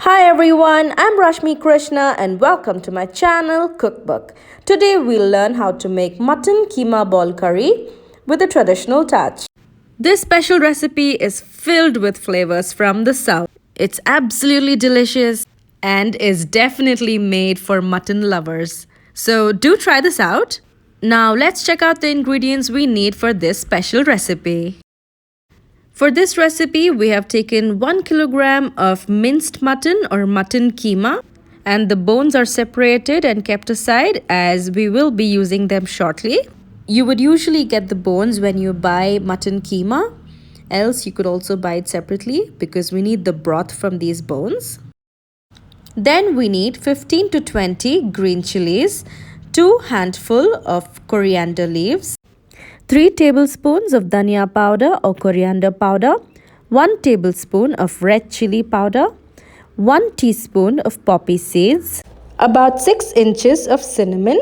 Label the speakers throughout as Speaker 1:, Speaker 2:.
Speaker 1: Hi everyone, I'm Rashmi Krishna and welcome to my channel Cookbook. Today we'll learn how to make mutton keema ball curry with a traditional touch. This special recipe is filled with flavors from the south. It's absolutely delicious and is definitely made for mutton lovers. So do try this out. Now let's check out the ingredients we need for this special recipe. For this recipe, we have taken 1 kilogram of minced mutton or mutton keema, and the bones are separated and kept aside as we will be using them shortly. You would usually get the bones when you buy mutton keema, else you could also buy it separately because we need the broth from these bones. Then we need 15 to 20 green chilies, 2 handful of coriander leaves, 3 tablespoons of dhania powder or coriander powder, 1 tablespoon of red chili powder, 1 teaspoon of poppy seeds, about 6 inches of cinnamon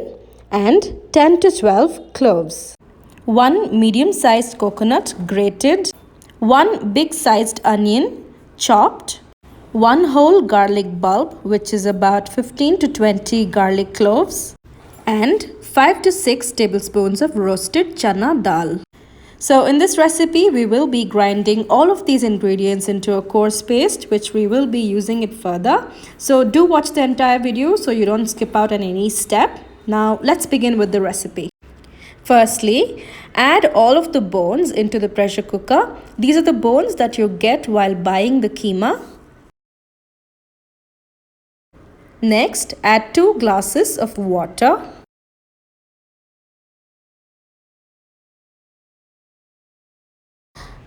Speaker 1: and 10 to 12 cloves, 1 medium-sized coconut grated, 1 big-sized onion chopped, 1 whole garlic bulb which is about 15 to 20 garlic cloves, and 5 to 6 tablespoons of roasted chana dal. So in this recipe, we will be grinding all of these ingredients into a coarse paste, which we will be using it further. So do watch the entire video so you don't skip out on any step. Now let's begin with the recipe. Firstly, add all of the bones into the pressure cooker. These are the bones that you get while buying the keema. Next, add 2 glasses of water.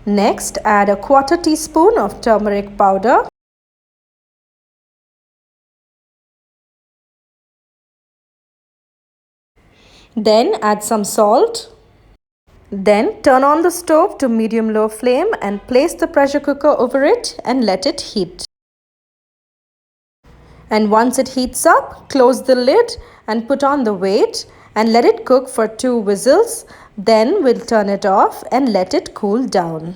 Speaker 1: Next, add a 1/4 teaspoon of turmeric powder. Then add some salt. Then turn on the stove to medium-low flame and place the pressure cooker over it and let it heat. And once it heats up, close the lid and put on the weight and let it cook for 2 whistles. Then we'll turn it off and let it cool down.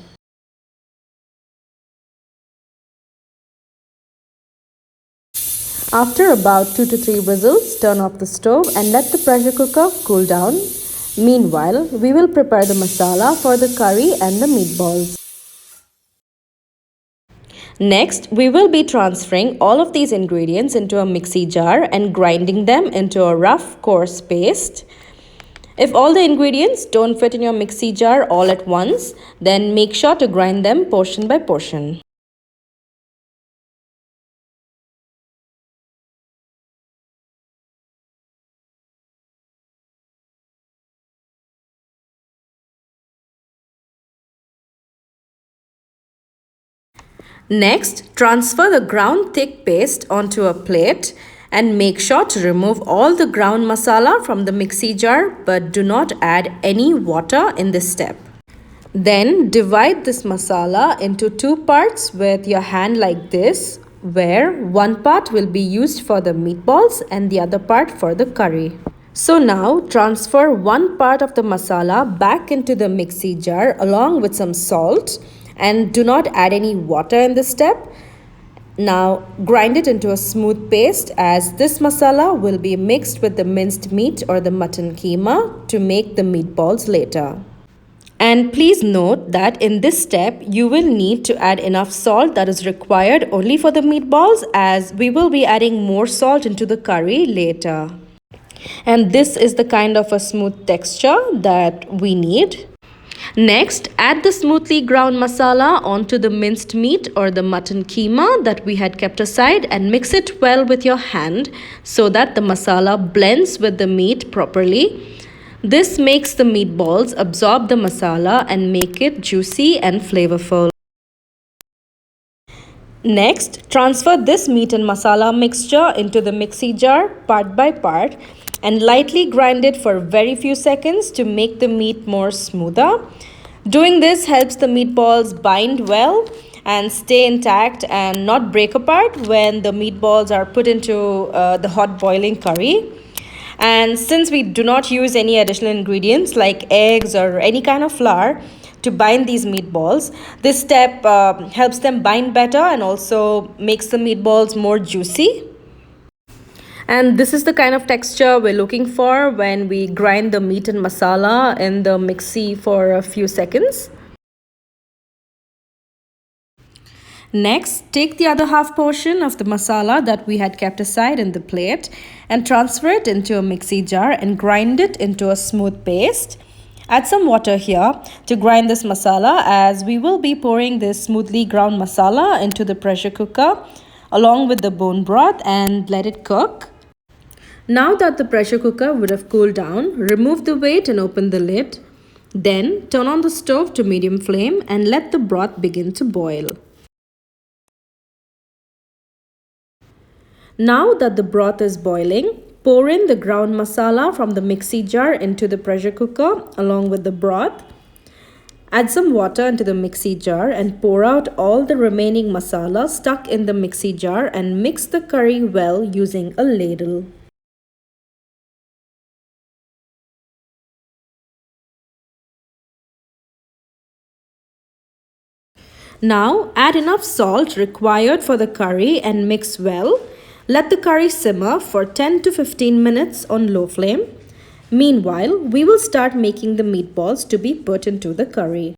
Speaker 1: After about 2 to 3 whistles, turn off the stove and let the pressure cooker cool down. Meanwhile, we will prepare the masala for the curry and the meatballs. Next, we will be transferring all of these ingredients into a mixie jar and grinding them into a rough, coarse paste. If all the ingredients don't fit in your mixie jar all at once, then make sure to grind them portion by portion. Next, transfer the ground thick paste onto a plate and make sure to remove all the ground masala from the mixie jar, but do not add any water in this step. Then divide this masala into 2 parts with your hand like this, where one part will be used for the meatballs and the other part for the curry. So now transfer one part of the masala back into the mixie jar along with some salt. And do not add any water in this step. Now grind it into a smooth paste as this masala will be mixed with the minced meat or the mutton keema to make the meatballs later. And please note that in this step you will need to add enough salt that is required only for the meatballs, as we will be adding more salt into the curry later. And this is the kind of a smooth texture that we need. Next, add the smoothly ground masala onto the minced meat or the mutton keema that we had kept aside and mix it well with your hand so that the masala blends with the meat properly. This makes the meatballs absorb the masala and make it juicy and flavorful. Next, transfer this meat and masala mixture into the mixie jar part by part and lightly grind it for very few seconds to make the meat more smoother. Doing this helps the meatballs bind well and stay intact and not break apart when the meatballs are put into the hot boiling curry. And since we do not use any additional ingredients like eggs or any kind of flour, to bind these meatballs. This step helps them bind better and also makes the meatballs more juicy. And this is the kind of texture we're looking for when we grind the meat and masala in the mixie for a few seconds. Next, take the other half portion of the masala that we had kept aside in the plate and transfer it into a mixie jar and grind it into a smooth paste. Add some water here to grind this masala, as we will be pouring this smoothly ground masala into the pressure cooker along with the bone broth and let it cook. Now that the pressure cooker would have cooled down, remove the weight and open the lid. Then turn on the stove to medium flame and let the broth begin to boil. Now that the broth is boiling, pour in the ground masala from the mixie jar into the pressure cooker along with the broth. Add some water into the mixie jar and pour out all the remaining masala stuck in the mixie jar and mix the curry well using a ladle. Now add enough salt required for the curry and mix well. Let the curry simmer for 10 to 15 minutes on low flame. Meanwhile, we will start making the meatballs to be put into the curry.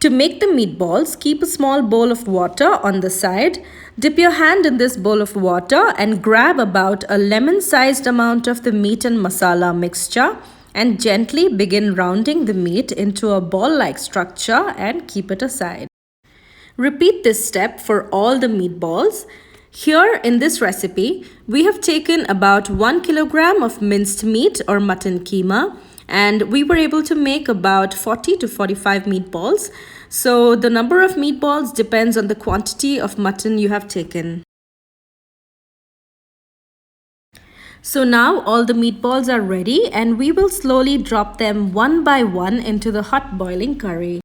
Speaker 1: To make the meatballs, keep a small bowl of water on the side. Dip your hand in this bowl of water and grab about a lemon-sized amount of the meat and masala mixture and gently begin rounding the meat into a ball-like structure and keep it aside. Repeat this step for all the meatballs. Here in this recipe, we have taken about 1 kilogram of minced meat or mutton keema, and we were able to make about 40 to 45 meatballs. So the number of meatballs depends on the quantity of mutton you have taken. So now all the meatballs are ready and we will slowly drop them one by one into the hot boiling curry.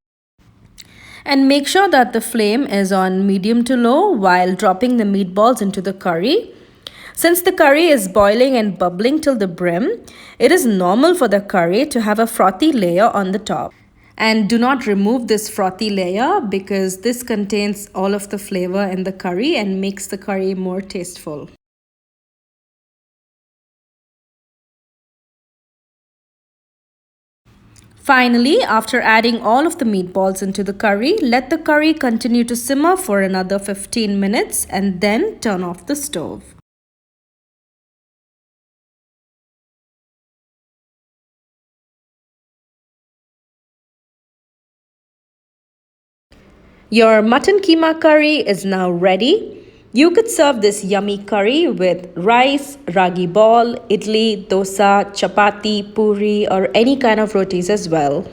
Speaker 1: And make sure that the flame is on medium to low while dropping the meatballs into the curry. Since the curry is boiling and bubbling till the brim, it is normal for the curry to have a frothy layer on the top. And do not remove this frothy layer because this contains all of the flavor in the curry and makes the curry more tasteful. Finally, after adding all of the meatballs into the curry, let the curry continue to simmer for another 15 minutes and then turn off the stove. Your mutton keema curry is now ready. You could serve this yummy curry with rice, ragi ball, idli, dosa, chapati, puri, or any kind of rotis as well.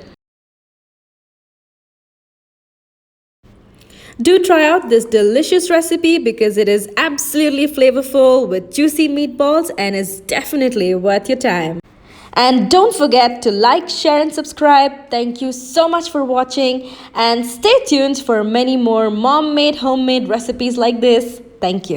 Speaker 1: Do try out this delicious recipe because it is absolutely flavorful with juicy meatballs and is definitely worth your time. And don't forget to like, share and subscribe. Thank you so much for watching and stay tuned for many more mom-made homemade recipes like this. Thank you.